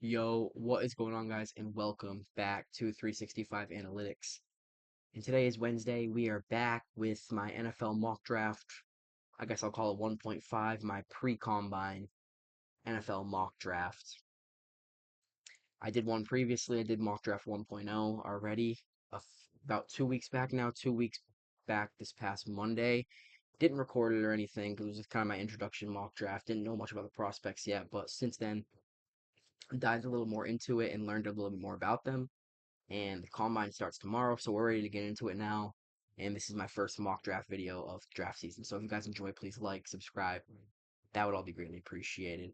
Yo, what is going on, guys, and welcome back to 365 Analytics. And today is Wednesday. We are back with my NFL mock draft. I guess I'll call it 1.5, my pre-combine NFL mock draft. I did one previously. I did mock draft 1.0 already, about 2 weeks back now, 2 weeks back this past Monday. Didn't record it or anything because it was just kind of my introduction mock draft. Didn't know much about the prospects yet, but since then, dived a little more into it and learned a little bit more about them. And the combine starts tomorrow, so we're ready to get into it now. And this is my first mock draft video of draft season. So if you guys enjoy, please like, subscribe. That would all be greatly appreciated.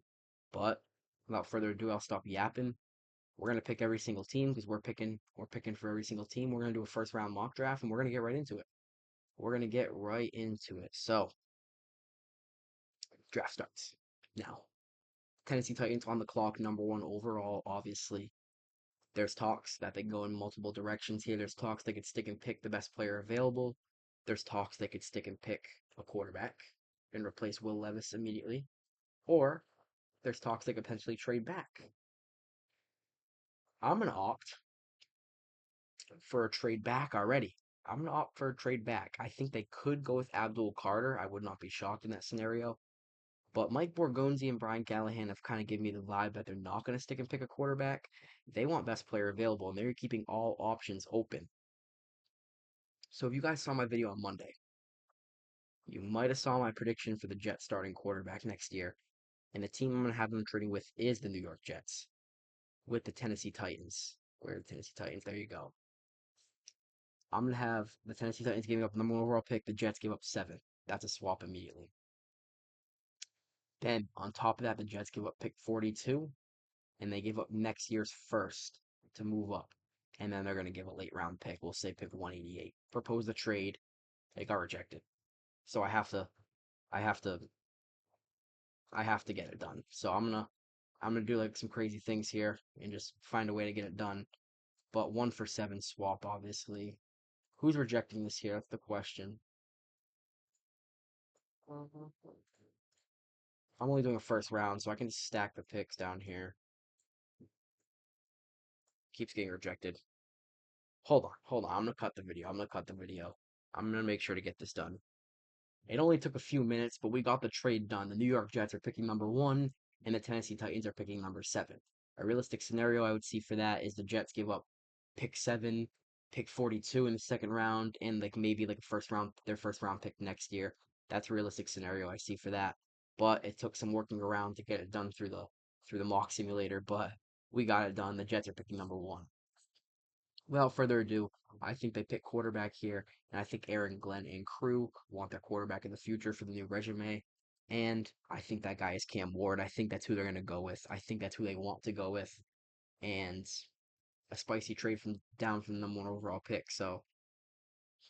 But without further ado, I'll stop yapping. We're gonna pick every single team because we're picking for every single team. We're gonna do a first round mock draft and we're gonna get right into it. We're gonna get right into it. So draft starts now. Tennessee Titans on the clock, number one overall, obviously. There's talks that they can go in multiple directions here. There's talks they could stick and pick the best player available. There's talks they could stick and pick a quarterback and replace Will Levis immediately. Or there's talks they could potentially trade back. I'm going to opt for a trade back already. I'm going to opt for a trade back. I think they could go with Abdul Carter. I would not be shocked in that scenario. But Mike Borgonzi and Brian Callahan have kind of given me the vibe that they're not going to stick and pick a quarterback. They want best player available, and they're keeping all options open. So if you guys saw my video on Monday, you might have saw my prediction for the Jets starting quarterback next year. And the team I'm going to have them trading with is the New York Jets with the Tennessee Titans. Where are the Tennessee Titans? There you go. I'm going to have the Tennessee Titans giving up number one overall pick. The Jets give up 7. That's a swap immediately. Then on top of that, the Jets give up pick 42, and they give up next year's first to move up. And then they're going to give a late round pick. We'll say pick 188. Propose a trade. It got rejected. So I have to I have to get it done. So I'm gonna do like some crazy things here and just find a way to get it done. But 1 for 7 swap, obviously. Who's rejecting this here? That's the question. I'm only doing a first round, so I can stack the picks down here. Keeps getting rejected. Hold on. I'm gonna cut the video. I'm gonna cut the video. I'm gonna make sure to get this done. It only took a few minutes, but we got the trade done. The New York Jets are picking number 1, and the Tennessee Titans are picking number 7. A realistic scenario I would see for that is the Jets give up pick 7, pick 42 in the second round, and like maybe like their first round pick next year. That's a realistic scenario I see for that. But it took some working around to get it done through the mock simulator, but we got it done. The Jets are picking number 1. Without further ado, I think they pick quarterback here, and I think Aaron Glenn and crew want their quarterback in the future for the new resume. And I think that guy is Cam Ward. I think that's who they're going to go with. I think that's who they want to go with. And a spicy trade from the number one overall pick. So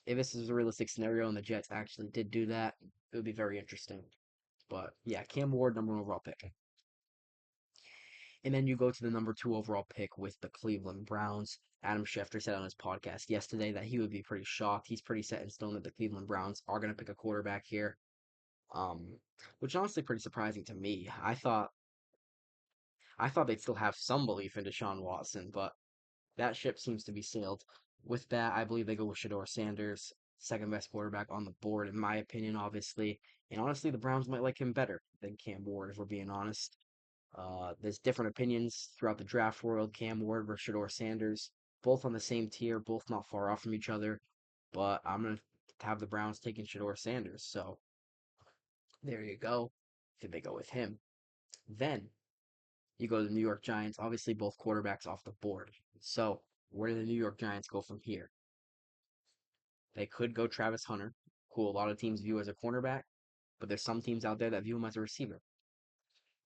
if this is a realistic scenario and the Jets actually did do that, it would be very interesting. But yeah, Cam Ward, number one overall pick. And then you go to the number 2 overall pick with the Cleveland Browns. Adam Schefter said on his podcast yesterday that he would be pretty shocked. He's pretty set in stone that the Cleveland Browns are going to pick a quarterback here, um, which is honestly pretty surprising to me. I thought they'd still have some belief in Deshaun Watson, but that ship seems to be sailed. With that, I believe they go with Shador Sanders, second best quarterback on the board, in my opinion, obviously. And honestly, the Browns might like him better than Cam Ward, if we're being honest. There's different opinions throughout the draft world. Cam Ward versus Shador Sanders, both on the same tier, both not far off from each other. But I'm gonna have the Browns taking Shador Sanders. So there you go. Did they go with him? Then you go to the New York Giants. Obviously, both quarterbacks off the board. So where do the New York Giants go from here? They could go Travis Hunter, who a lot of teams view as a cornerback, but there's some teams out there that view him as a receiver.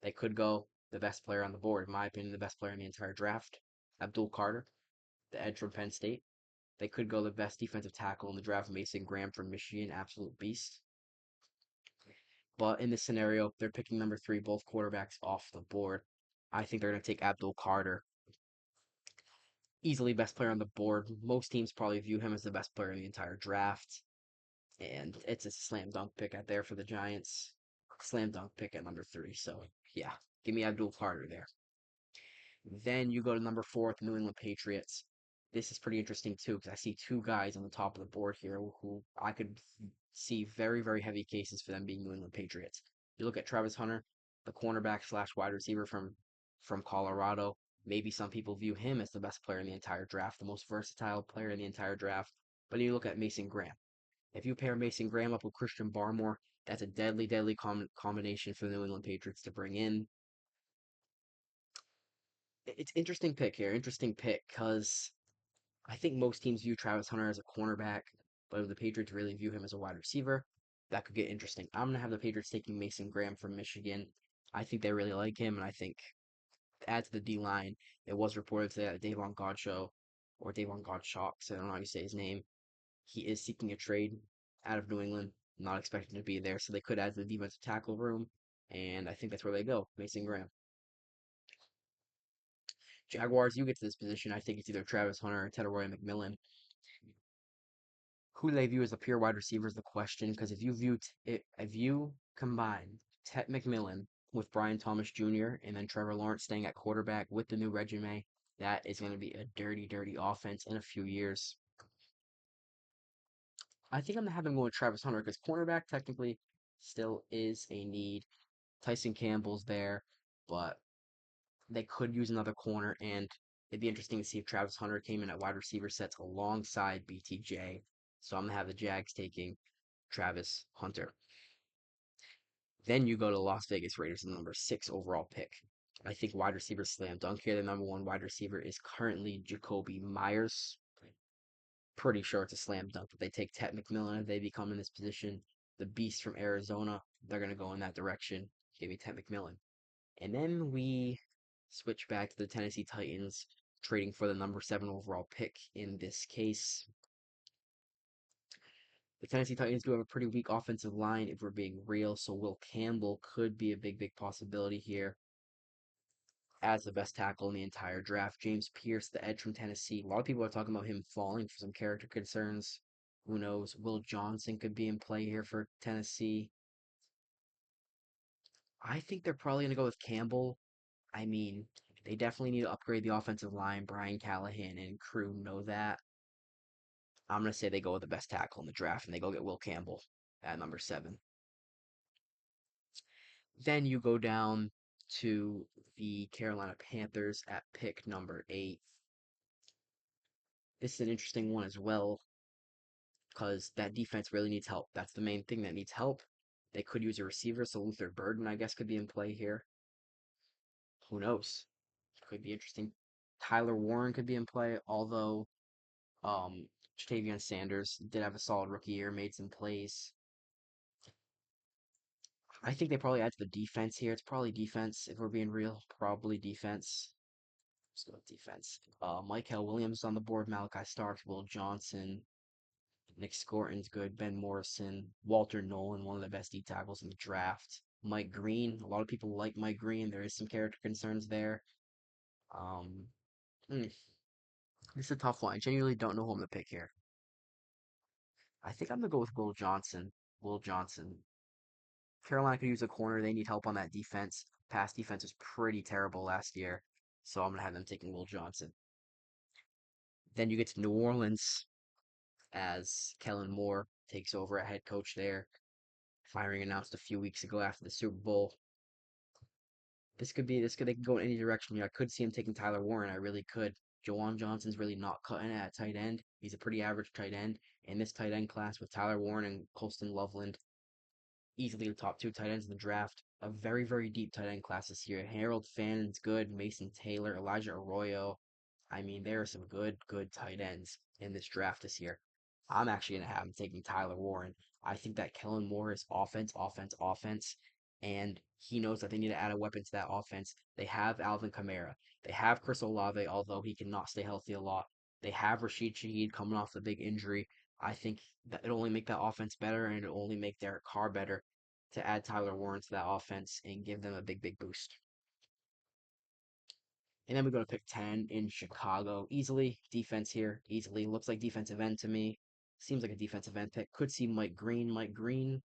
They could go the best player on the board, in my opinion, the best player in the entire draft, Abdul Carter, the edge from Penn State. They could go the best defensive tackle in the draft, Mason Graham from Michigan, absolute beast. But in this scenario, they're picking number 3, both quarterbacks off the board. I think they're going to take Abdul Carter, easily best player on the board. Most teams probably view him as the best player in the entire draft. And it's a slam dunk pick out there for the Giants. Slam dunk pick at number 3. So, yeah, give me Abdul Carter there. Then you go to number 4 with the New England Patriots. This is pretty interesting too because I see two guys on the top of the board here who I could see very, very heavy cases for them being New England Patriots. You look at Travis Hunter, the cornerback slash wide receiver from Colorado. Maybe some people view him as the best player in the entire draft, the most versatile player in the entire draft. But then you look at Mason Graham. If you pair Mason Graham up with Christian Barmore, that's a deadly, deadly combination for the New England Patriots to bring in. It's interesting pick here, interesting pick, because I think most teams view Travis Hunter as a cornerback, but if the Patriots really view him as a wide receiver, that could get interesting. I'm gonna have the Patriots taking Mason Graham from Michigan. I think they really like him, and I think to add to the D line, it was reported today that Davon Godchaux or Davon Godchaux, I don't know how you say his name, he is seeking a trade out of New England, not expecting to be there, so they could add to the defensive tackle room, and I think that's where they go, Mason Graham. Jaguars, you get to this position, I think it's either Travis Hunter or Tetairoa McMillan. Who they view as a pure wide receiver is the question, because if you combine Tet McMillan with Brian Thomas Jr. and then Trevor Lawrence staying at quarterback with the new resume, that is going to be a dirty, dirty offense in a few years. I think I'm having going with Travis Hunter because cornerback technically still is a need. Tyson Campbell's there, but they could use another corner, and it'd be interesting to see if Travis Hunter came in at wide receiver sets alongside BTJ. So I'm gonna have the Jags taking Travis Hunter. Then you go to the Las Vegas Raiders, the number 6 overall pick. I think wide receiver slam dunk here. The number 1 wide receiver is currently Jakobi Meyers. Pretty sure it's a slam dunk. If they take Tet McMillan, if they become in this position, the beast from Arizona, they're gonna go in that direction. Give me Tet McMillan. And then we switch back to the Tennessee Titans, trading for the number 7 overall pick in this case. The Tennessee Titans do have a pretty weak offensive line if we're being real, so Will Campbell could be a big, big possibility here as the best tackle in the entire draft. James Pierce, the edge from Tennessee. A lot of people are talking about him falling for some character concerns. Who knows? Will Johnson could be in play here for Tennessee. I think they're probably going to go with Campbell. I mean, they definitely need to upgrade the offensive line. Brian Callahan and crew know that. I'm going to say they go with the best tackle in the draft and they go get Will Campbell at number 7. Then you go down to the Carolina Panthers at pick number 8. This is an interesting one as well because that defense really needs help. That's the main thing that needs help. They could use a receiver, so Luther Burden, I guess, could be in play here. Who knows? Could be interesting. Tyler Warren could be in play, although um, Jatavion Sanders did have a solid rookie year, made some plays. I think they probably add to the defense here. It's probably defense, if we're being real. Probably defense. Let's go with defense. Michael Williams on the board, Malachi Starks, Will Johnson, Nick Scorton's good, Ben Morrison, Walter Nolan, one of the best D tackles in the draft. Mike Green, a lot of people like Mike Green. There is some character concerns there. Um, hmm, this is a tough one. I genuinely don't know who I'm gonna pick here. I think I'm gonna go with Will Johnson. Will Johnson. Carolina could use a corner. They need help on that defense. Pass defense was pretty terrible last year, so I'm gonna have them taking Will Johnson. Then you get to New Orleans as Kellen Moore takes over a head coach there. Firing announced a few weeks ago after the Super Bowl. They could go in any direction. I could see him taking Tyler Warren. I really could. Jawan Johnson's really not cutting it at tight end. He's a pretty average tight end. In this tight end class with Tyler Warren and Colston Loveland, easily the top 2 tight ends in the draft. A very, very deep tight end class this year. Harold Fannon's good. Mason Taylor, Elijah Arroyo. I mean, there are some good, good tight ends in this draft this year. I'm actually going to have him taking Tyler Warren. I think that Kellen Moore is offense, offense, offense, and he knows that they need to add a weapon to that offense. They have Alvin Kamara. They have Chris Olave, although he cannot stay healthy a lot. They have Rashid Shaheed coming off the big injury. I think that it'll only make that offense better and it'll only make Derek Carr better to add Tyler Warren to that offense and give them a big, big boost. And then we go to pick 10 in Chicago. Easily, defense here. Easily. Looks like defensive end to me. Seems like a defensive end pick. Could see Mike Green. Mike Green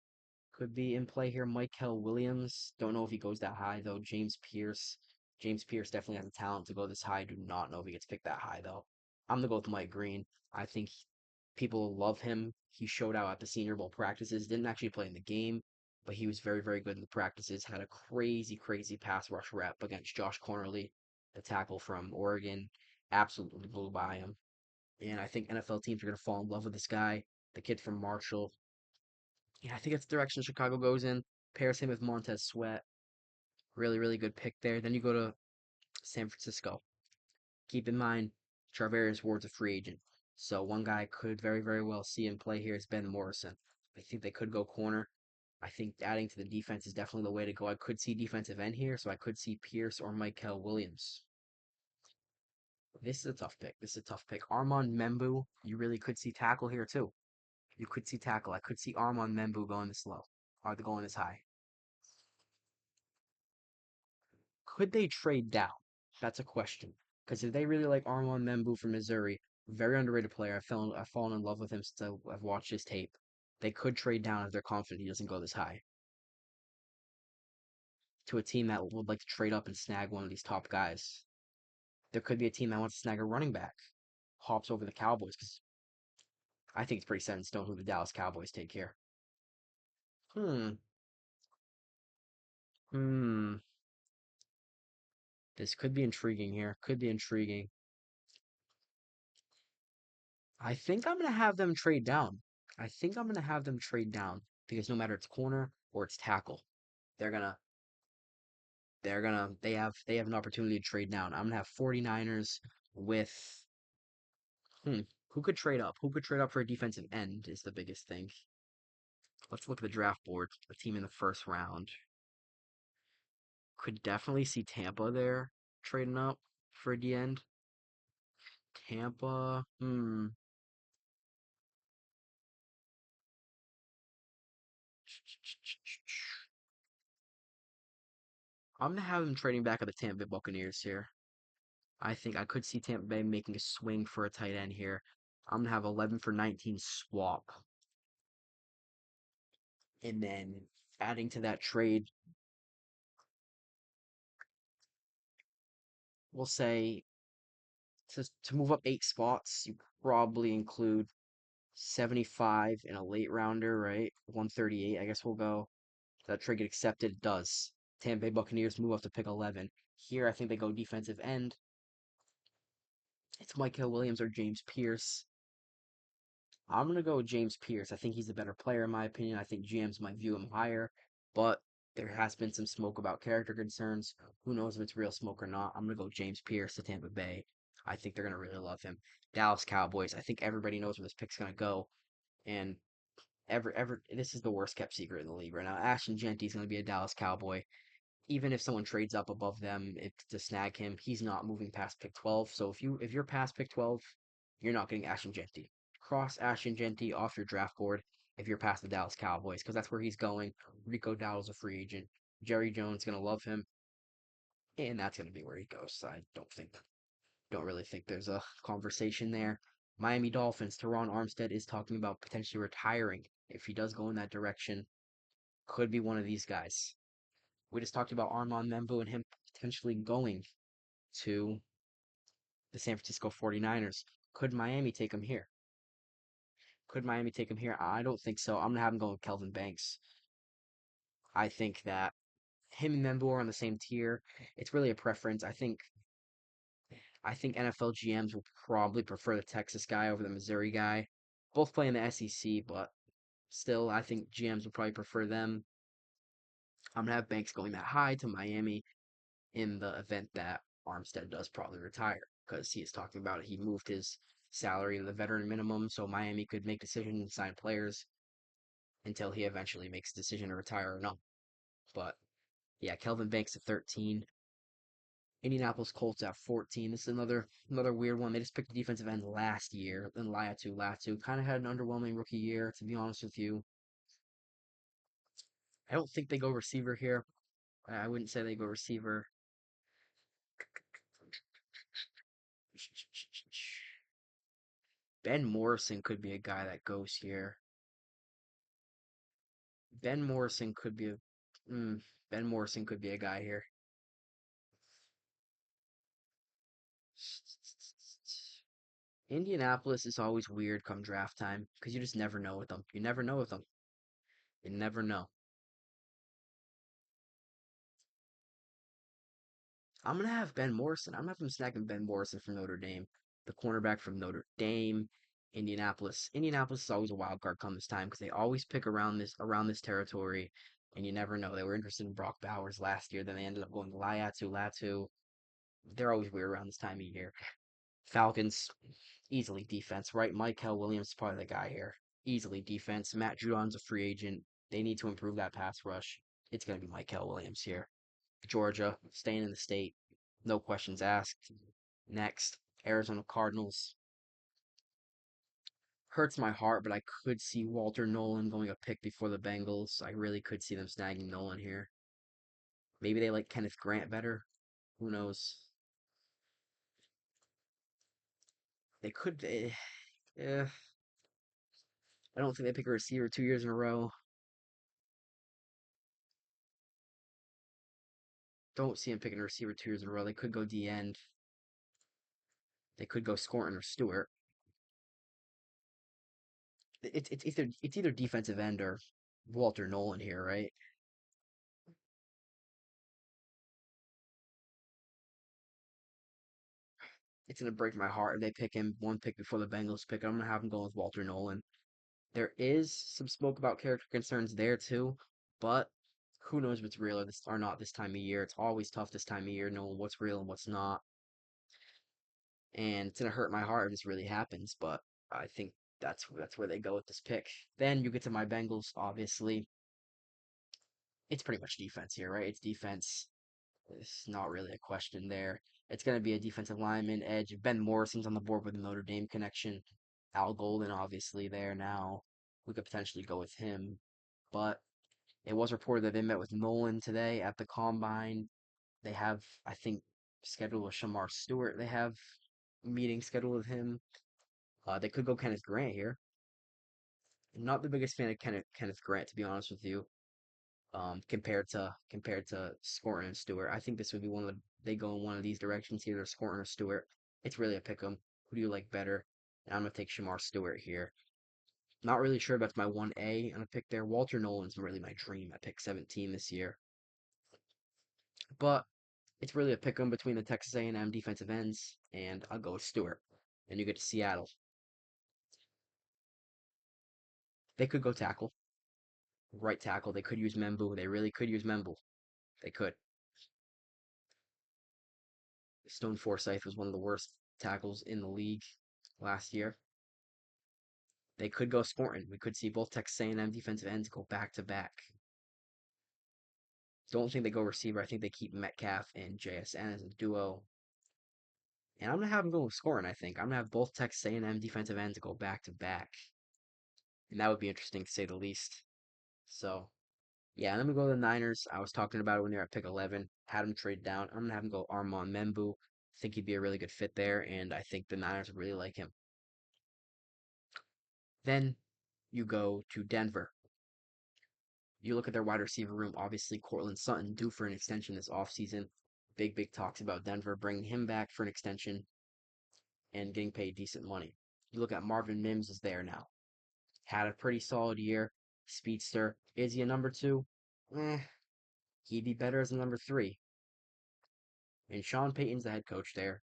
could be in play here. Michael Williams. Don't know if he goes that high, though. James Pierce. James Pierce definitely has the talent to go this high. I do not know if he gets picked that high though. I'm gonna go with Mike Green. I think people love him. He showed out at the Senior Bowl practices. Didn't actually play in the game, but he was very, very good in the practices. Had a crazy, crazy pass rush rep against Josh Cornerly, the tackle from Oregon. Absolutely blew by him. And I think NFL teams are gonna fall in love with this guy, the kid from Marshall. Yeah, I think that's the direction Chicago goes in. Pairs him with Montez Sweat. Really, really good pick there. Then you go to San Francisco. Keep in mind, Charvarius Ward's a free agent. So one guy I could very, very well see him play here is Ben Morrison. I think they could go corner. I think adding to the defense is definitely the way to go. I could see defensive end here, so I could see Pierce or Michael Williams. This is a tough pick. This is a tough pick. Armand Membu, you really could see tackle here too. You could see tackle. I could see Armand Membu going this low, or going this high. Could they trade down? That's a question. Because if they really like Armand Membu from Missouri, very underrated player. I've fallen in love with him since I've watched his tape. They could trade down if they're confident he doesn't go this high to a team that would like to trade up and snag one of these top guys. There could be a team that wants to snag a running back, hops over the Cowboys because I think it's pretty set in stone who the Dallas Cowboys take here. Hmm. Hmm. This could be intriguing here. Could be intriguing. I think I'm gonna have them trade down. I think I'm gonna have them trade down because no matter it's corner or it's tackle, they're gonna they have an opportunity to trade down. I'm gonna have 49ers with hmm, who could trade up? Who could trade up for a defensive end is the biggest thing. Let's look at the draft board. A team in the first round. Could definitely see Tampa there trading up for the end. Tampa, I'm gonna have them trading back at the Tampa Bay Buccaneers here. I think I could see Tampa Bay making a swing for a tight end here. I'm gonna have 11 for 19 swap, and then adding to that trade, we'll say to move up 8 spots, you probably include 75 in a late rounder, right? 138, I guess we'll go. That trade get accepted? It does. Tampa Bay Buccaneers move up to pick 11. Here, I think they go defensive end. It's Michael Williams or James Pierce. I'm gonna go with James Pierce. I think he's a better player in my opinion. I think GMs might view him higher, but there has been some smoke about character concerns. Who knows if it's real smoke or not? I'm gonna go James Pierce to Tampa Bay. I think they're gonna really love him. Dallas Cowboys. I think everybody knows where this pick's gonna go, and ever this is the worst kept secret in the league right now. Ashton Genty is gonna be a Dallas Cowboy. Even if someone trades up above them to snag him, he's not moving past pick 12. So if you're past pick 12, you're not getting Ashton Genty. Cross Ashton Genty off your draft board if you're past the Dallas Cowboys because that's where he's going. Rico Dowdle's a free agent. Jerry Jones gonna love him, and that's gonna be where he goes. I don't really think there's a conversation there. Miami Dolphins. Teron Armstead is talking about potentially retiring if he does go in that direction. Could be one of these guys. We just talked about Armand Membo and him potentially going to the San Francisco 49ers. Could Miami take him here? Could Miami take him here? I don't think so. I'm going to have him going with Kelvin Banks. I think that him and Membo are on the same tier. It's really a preference. I think NFL GMs will probably prefer the Texas guy over the Missouri guy. Both play in the SEC, but still, I think GMs will probably prefer them. I'm gonna have Banks going that high to Miami in the event that Armstead does probably retire because he is talking about it. He moved his salary to the veteran minimum, so Miami could make decisions and sign players until he eventually makes a decision to retire or not. But yeah, Kelvin Banks at 13. Indianapolis Colts at 14. This is another weird one. They just picked a defensive end last year. Then Laiatu. Laiatu kind of had an underwhelming rookie year, to be honest with you. I don't think they go receiver here. I wouldn't say they go receiver. Ben Morrison could be a guy that goes here. Ben Morrison could be a mm, Ben Morrison could be a guy here. Indianapolis is always weird come draft time because you just never know with them. You never know with them. You never know. I'm gonna have Ben Morrison. I'm gonna have him snagging Ben Morrison from Notre Dame, the cornerback from Notre Dame, Indianapolis. Indianapolis is always a wild card come this time because they always pick around this territory, and you never know. They were interested in Brock Bowers last year, then they ended up going to Latu. They're always weird around this time of year. Falcons, easily defense, right? Michael Williams is probably the guy here. Easily defense. Matt Judon's a free agent. They need to improve that pass rush. It's gonna be Michael Williams here. Georgia, staying in the state. No questions asked. Next, Arizona Cardinals. Hurts my heart, but I could see Walter Nolan going a pick before the Bengals. I really could see them snagging Nolan here. Maybe they like Kenneth Grant better. Who knows? They could. Eh, I don't think they pick a receiver 2 years in a row. Don't see him picking a receiver 2 years in a row. They could go D end. They could go Scorton or Stewart. It's either defensive end or Walter Nolan here, right? It's gonna break my heart if they pick him one pick before the Bengals pick. I'm gonna have him go with Walter Nolan. There is some smoke about character concerns there too, but who knows what's real or not this time of year. It's always tough this time of year knowing what's real and what's not. And it's gonna hurt my heart if this really happens, but I think that's where they go with this pick. Then you get to my Bengals, obviously. It's pretty much defense here, right? It's defense. It's not really a question there. It's going to be a defensive lineman, edge. Ben Morrison's on the board with the Notre Dame connection. Al Golden, obviously, there now. We could potentially go with him. But it was reported that they met with Nolan today at the combine. They have, I think, scheduled with Shamar Stewart. They have a meeting scheduled with him. They could go Kenneth Grant here. I'm not the biggest fan of Kenneth Grant, to be honest with you. Compared to Scorton and Stewart. I think this would be one of they go in one of these directions, either Scorton or Stewart. It's really a pick 'em. Who do you like better? And I'm gonna take Shamar Stewart here. Not really sure about my 1A. I'm gonna pick there. Walter Nolan's really my dream at pick 17 this year, but it's really a pick 'em between the Texas A&M defensive ends, and I'll go with Stewart. And you get to Seattle. They could go tackle, right tackle. They could use Membu. They really could use Membu. They could. Stone Forsythe was one of the worst tackles in the league last year. They could go Scorton. We could see both Texas A&M defensive ends go back to back. Don't think they go receiver. I think they keep Metcalf and JSN as a duo. And I'm gonna have them go with Scorton. I think I'm gonna have both Texas A&M defensive ends go back to back, and that would be interesting to say the least. So yeah, and then we go to the Niners. I was talking about it when they were at pick 11. Had them trade down. I'm gonna have them go Armand Membu. Think he'd be a really good fit there, and I think the Niners would really like him. Then you go to Denver. You look at their wide receiver room, obviously Courtland Sutton due for an extension this offseason. Big talks about Denver bringing him back for an extension and getting paid decent money. You look at Marvin Mims is there now. Had a pretty solid year. Speedster. Is he a number two? Eh, he'd be better as a number three. And Sean Payton's the head coach there.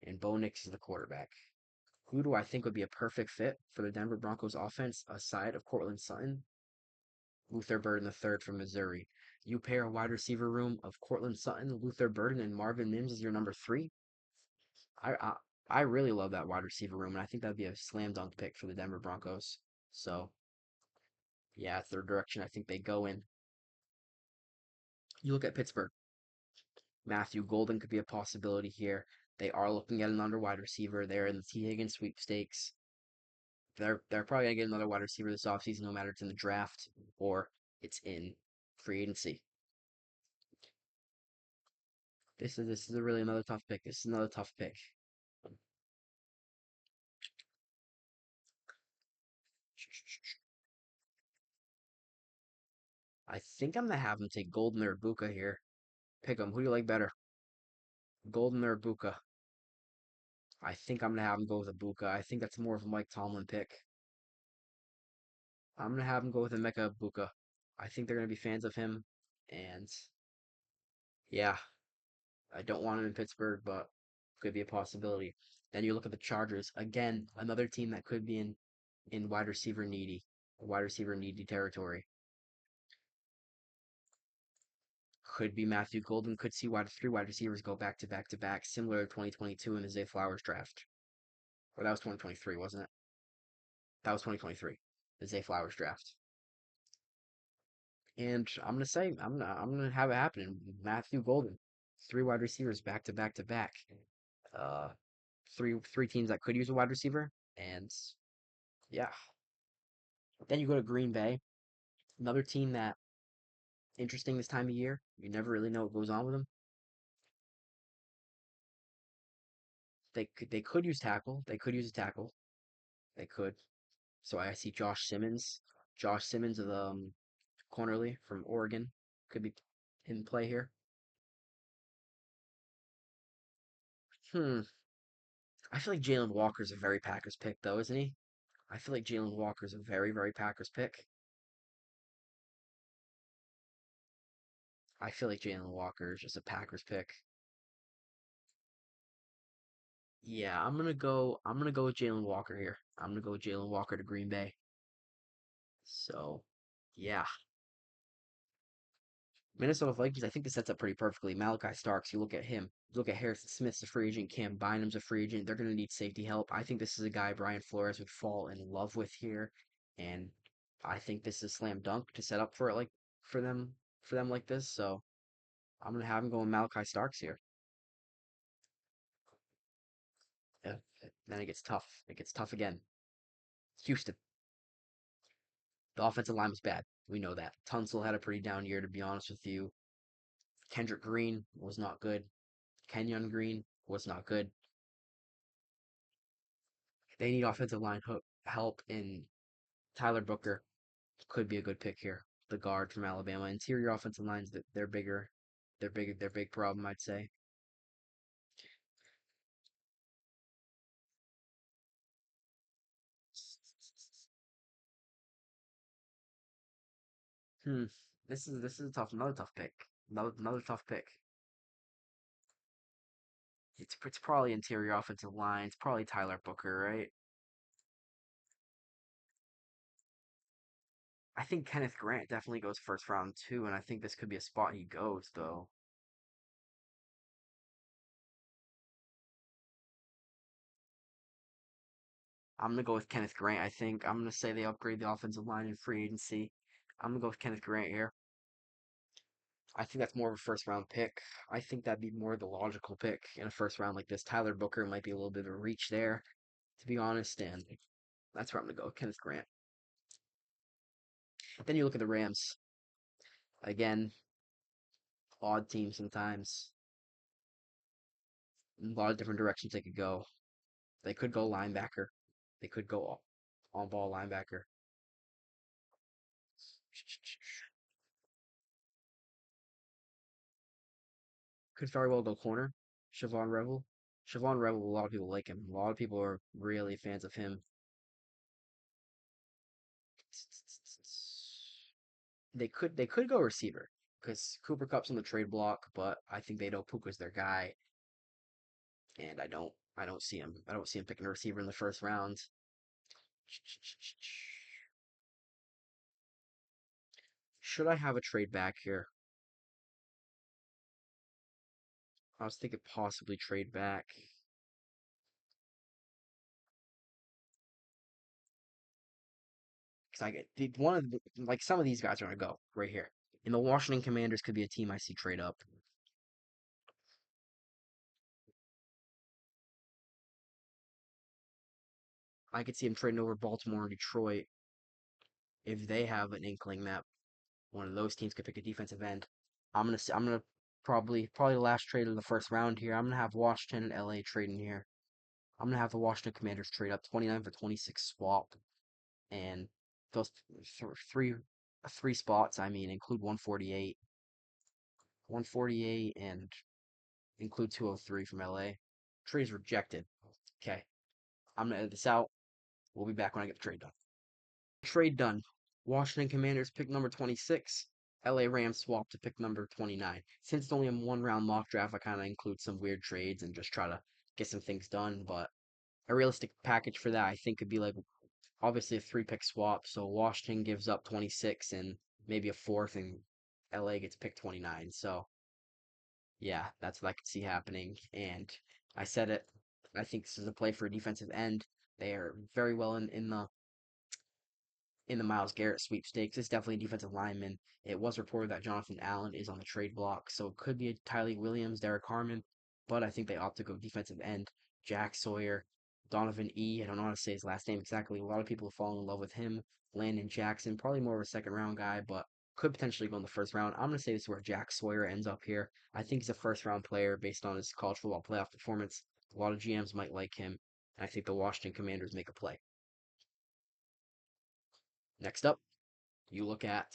And Bo Nix is the quarterback. Who do I think would be a perfect fit for the Denver Broncos offense aside of Courtland Sutton? Luther Burden III from Missouri. You pair a wide receiver room of Courtland Sutton, Luther Burden, and Marvin Mims as your number three. I, I I really love that wide receiver room, and I think that'd be a slam dunk pick for the Denver Broncos. So yeah, it's their direction I think they go in. You look at Pittsburgh. Matthew Golden could be a possibility here. They are looking at another wide receiver. They're in the T. Higgins sweepstakes. They're probably gonna get another wide receiver this offseason, no matter it's in the draft or it's in free agency. This is a really another tough pick. This is another tough pick. I think I'm gonna have him take Golden or Buka here. Pick him. Who do you like better? Golden or Buka? I think I'm gonna have him go with Ibuka. I think that's more of a Mike Tomlin pick. I'm gonna have him go with Emeka Ibuka. I think they're gonna be fans of him, and yeah, I don't want him in Pittsburgh, but could be a possibility. Then you look at the Chargers again, another team that could be in wide receiver needy territory. Could be Matthew Golden. Could see three wide receivers go back to back to back, similar to 2022 in the Zay Flowers draft. Or that was 2023, wasn't it? That was 2023, the Zay Flowers draft. And I'm gonna say I'm gonna have it happen. Matthew Golden, three wide receivers back to back to back. Uh, three teams that could use a wide receiver, and yeah. Then you go to Green Bay, another team that interesting this time of year. You never really know what goes on with them. They could use tackle. They could use a tackle. They could. So I see Josh Simmons of the Cornerly from Oregon could be in play here. Hmm. I feel like Jalen Walker's a very Packers pick, though, isn't he? I feel like Jalen Walker's a very, very Packers pick. I feel like Jalen Walker is just a Packers pick. Yeah, I'm gonna go with Jalen Walker here. I'm gonna go with Jalen Walker to Green Bay. So yeah. Minnesota Vikings, I think this sets up pretty perfectly. Malachi Starks, you look at him. You look at Harrison Smith's a free agent. Cam Bynum's a free agent. They're going to need safety help. I think this is a guy Brian Flores would fall in love with here, and I think this is a slam dunk to set up for it like for them like this. So I'm gonna have him going Malachi Starks here. Yeah. Then it gets tough. It gets tough again. Houston. The offensive line was bad. We know that. Tunsil had a pretty down year, to be honest with you. Kendrick Green was not good. Kenyon Green was not good. They need offensive line help, and Tyler Booker could be a good pick here. The guard from Alabama. Interior offensive lines, they're bigger. They're big problem, I'd say. Hmm. This is a another tough pick. Another tough pick. It's probably interior offensive line. It's probably Tyler Booker, right? I think Kenneth Grant definitely goes first round too, and I think this could be a spot he goes though. I'm gonna go with Kenneth Grant. I think I'm gonna say they upgrade the offensive line in free agency. I'm gonna go with Kenneth Grant here. I think that's more of a first round pick. I think that'd be more the logical pick in a first round like this. Tyler Booker might be a little bit of a reach there, to be honest, and that's where I'm gonna go, Kenneth Grant. Then you look at the Rams. Again, odd team sometimes. A lot of different directions they could go. They could go linebacker. They could go on ball linebacker. Could very well go corner. Siobhan Rebel. Siobhan Rebel, a lot of people like him. A lot of people are really fans of him. They could go receiver because Cooper Cup's on the trade block, but I think they know Puka's their guy, and I don't see him picking a receiver in the first round. Should I have a trade back here? I was thinking possibly trade back because I get one of like some of these guys are gonna go right here. And the Washington Commanders could be a team I see trade up. I could see him trading over Baltimore and Detroit if they have an inkling that one of those teams could pick a defensive end. I'm gonna probably the last trade of the first round here. I'm gonna have Washington and LA trading here. I'm gonna have the Washington Commanders trade up 29 for 26 swap, and those three three spots. I mean, include 148, and include 203 from LA. Trade is rejected. Okay, I'm gonna edit this out. We'll be back when I get the trade done. Trade done. Washington Commanders pick number 26. LA Rams swap to pick number 29. Since it's only a one round mock draft, I kind of include some weird trades and just try to get some things done. But a realistic package for that, I think, could be like obviously a three pick swap. So Washington gives up 26 and maybe a fourth, and LA gets picked 29. So yeah, that's what I could see happening. And I said it. I think this is a play for a defensive end. They are very well in the Myles Garrett sweepstakes. It's definitely a defensive lineman. It was reported that Jonathan Allen is on the trade block, so it could be a Tylee Williams, Derek Harmon, but I think they opt to go defensive end. Jack Sawyer, Donovan E. I don't know how to say his last name exactly. A lot of people have fallen in love with him. Landon Jackson, probably more of a second round guy, but could potentially go in the first round. I'm going to say this is where Jack Sawyer ends up here. I think he's a first round player based on his college football playoff performance. A lot of GMs might like him, and I think the Washington Commanders make a play. Next up, you look at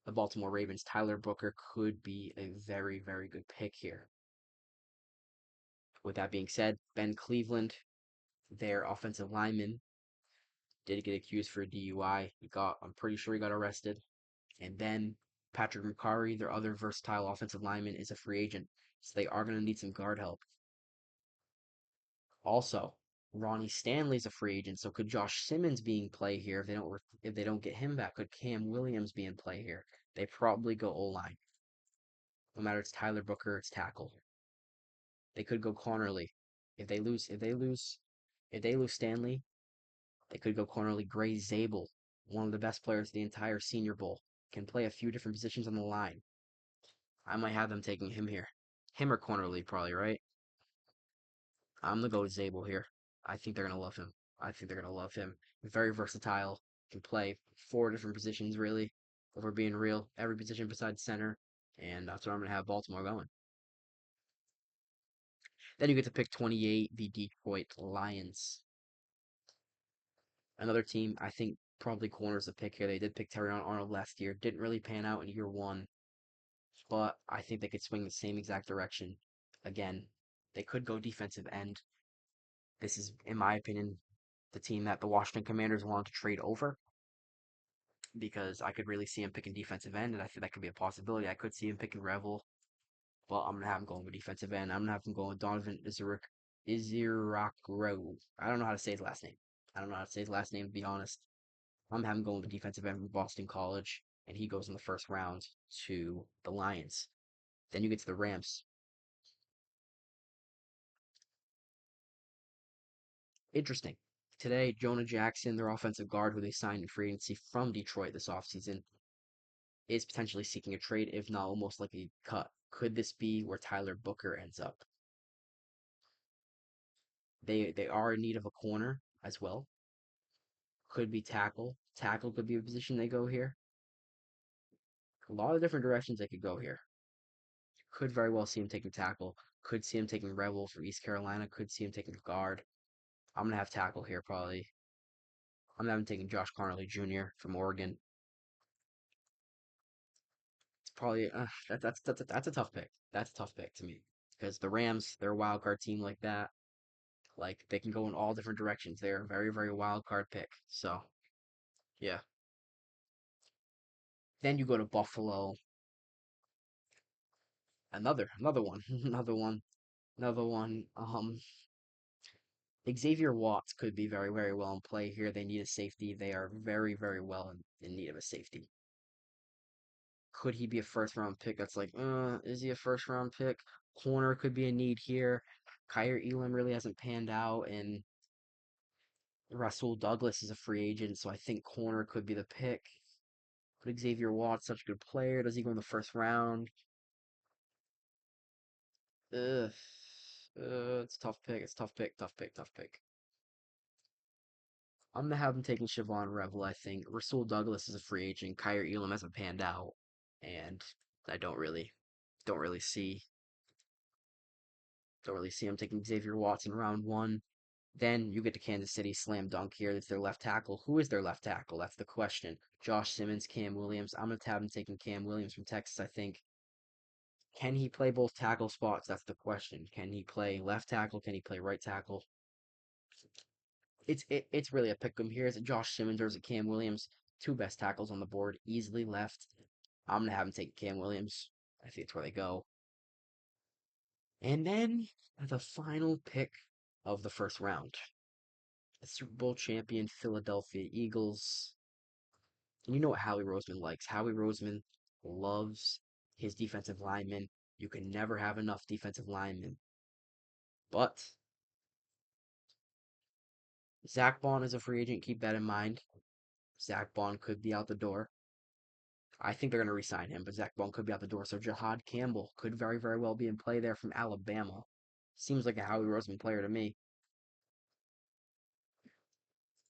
the Baltimore Ravens. Tyler Booker could be a very, very good pick here. With that being said, Ben Cleveland, their offensive lineman, did get accused for a DUI. I'm pretty sure he got arrested. And then Patrick McCarry, their other versatile offensive lineman, is a free agent. So they are going to need some guard help. Also, Ronnie Stanley's a free agent. So could Josh Simmons be in play here if they don't get him back? Could Cam Williams be in play here? They probably go O line. No matter it's Tyler Booker, it's tackle. They could go Connerly. If they lose Stanley, they could go Connerly. Gray Zabel, one of the best players of the entire Senior Bowl, can play a few different positions on the line. I might have them taking him here. Him or Connerly, probably, right? I'm gonna go with Zabel here. I think they're gonna love him. I think they're gonna love him. Very versatile. Can play four different positions, really. If we're being real, every position besides center. And that's what I'm gonna have Baltimore going. Then you get to pick 28, the Detroit Lions. Another team, I think probably corners a pick here. They did pick Terrion Arnold last year. Didn't really pan out in year one, but I think they could swing the same exact direction. Again, they could go defensive end. This is, in my opinion, the team that the Washington Commanders wanted to trade over because I could really see him picking defensive end, and I think that could be a possibility. I could see him picking Revel, but I'm gonna have him going with defensive end. I'm gonna have him going with Donovan Iziracro. I don't know how to say his last name. I don't know how to say his last name, to be honest. I'm having going with defensive end from Boston College, and he goes in the first round to the Lions. Then you get to the Rams. Interesting. Today, Jonah Jackson, their offensive guard, who they signed in free agency from Detroit this offseason, is potentially seeking a trade, if not almost like a cut. Could this be where Tyler Booker ends up? They are in need of a corner as well. Could be tackle. Tackle could be a position they go here. A lot of different directions they could go here. Could very well see him taking tackle. Could see him taking Rebel for East Carolina. Could see him taking guard. I'm gonna have tackle here probably. I'm gonna have him taking Josh Conerly Jr. from Oregon. It's probably that's a tough pick. That's a tough pick to me because the Rams, they're a wild card team like that. Like they can go in all different directions. They're a very very wild card pick. So yeah. Then you go to Buffalo. Another one, another one. Xavier Watts could be very, very well in play here. They need a safety. They are very, very well in need of a safety. Could he be a first round pick? That's like, is he a first round pick? Corner could be a need here. Kyer Elam really hasn't panned out, and Rasul Douglas is a free agent, so I think corner could be the pick. But Xavier Watts, such a good player. Does he go in the first round? Ugh. It's a tough pick. It's a tough pick. Tough pick. Tough pick. I'm gonna have him taking Siobhan Revel, I think. Rasul Douglas is a free agent. Kyer Elam hasn't panned out. And I don't really see him taking Xavier Watson round one. Then you get to Kansas City slam dunk here. It's their left tackle. Who is their left tackle? That's the question. Josh Simmons, Cam Williams. I'm gonna have him taking Cam Williams from Texas, I think. Can he play both tackle spots? That's the question. Can he play left tackle? Can he play right tackle? It's really a pick 'em here. Is it Josh Simmons or is it Cam Williams? Two best tackles on the board, easily left. I'm gonna have him take Cam Williams. I think it's where they go. And then the final pick of the first round, the Super Bowl champion Philadelphia Eagles. And you know what Howie Roseman likes. Howie Roseman loves his defensive linemen. You can never have enough defensive linemen. But Zach Bond is a free agent. Keep that in mind. Zach Bond could be out the door. I think they're going to re-sign him, but Zach Bond could be out the door. So Jahad Campbell could very, very well be in play there from Alabama. Seems like a Howie Roseman player to me.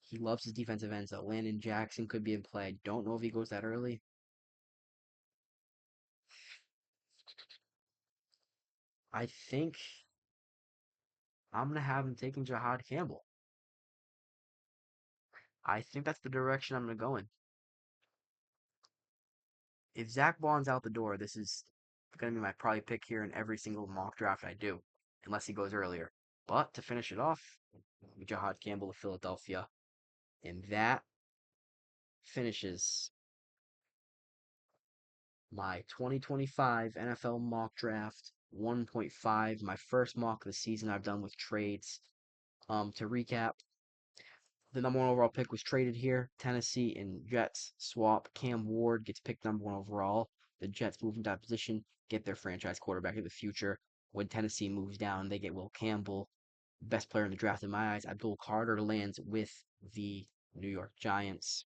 He loves his defensive ends. So Landon Jackson could be in play. Don't know if he goes that early. I think I'm going to have him taking Jahad Campbell. I think that's the direction I'm going to go in. If Zach Bond's out the door, this is going to be my probably pick here in every single mock draft I do, unless he goes earlier. But to finish it off, Jahad Campbell of Philadelphia. And that finishes my 2025 NFL mock draft 1.5, my first mock of the season I've done with trades. To recap, the number one overall pick was traded here. Tennessee and Jets swap. Cam Ward gets picked number one overall. The Jets move into that position, get their franchise quarterback of the future. When Tennessee moves down, they get Will Campbell, best player in the draft in my eyes. Abdul Carter lands with the New York Giants.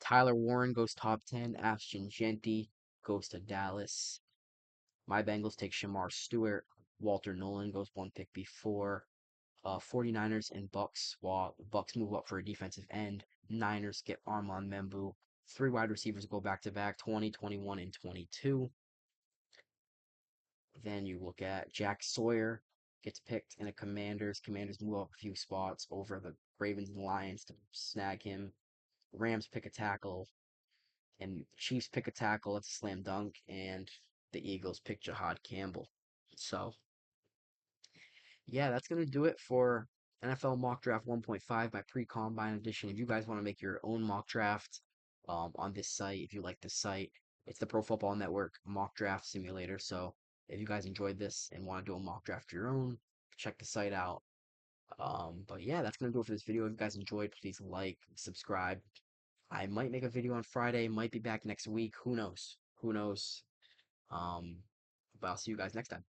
Tyler Warren goes top 10. Ashton Jeanty goes to Dallas. My Bengals take Shamar Stewart. Walter Nolan goes one pick before. 49ers and Bucks swap. Bucks move up for a defensive end. Niners get Armand Membu. Three wide receivers go back to back 20, 21, and 22. Then you look at Jack Sawyer gets picked in a Commanders. Commanders move up a few spots over the Ravens and Lions to snag him. Rams pick a tackle. And Chiefs pick a tackle. It's a slam dunk. And the Eagles pick Jahad Campbell. So yeah, that's going to do it for NFL Mock Draft 1.5, my pre-combine edition. If you guys want to make your own mock draft on this site, if you like this site, it's the Pro Football Network Mock Draft Simulator. So if you guys enjoyed this and want to do a mock draft of your own, check the site out. But yeah, that's going to do it for this video. If you guys enjoyed, please like, subscribe. I might make a video on Friday, might be back next week. Who knows? Who knows? Um, but I'll see you guys next time.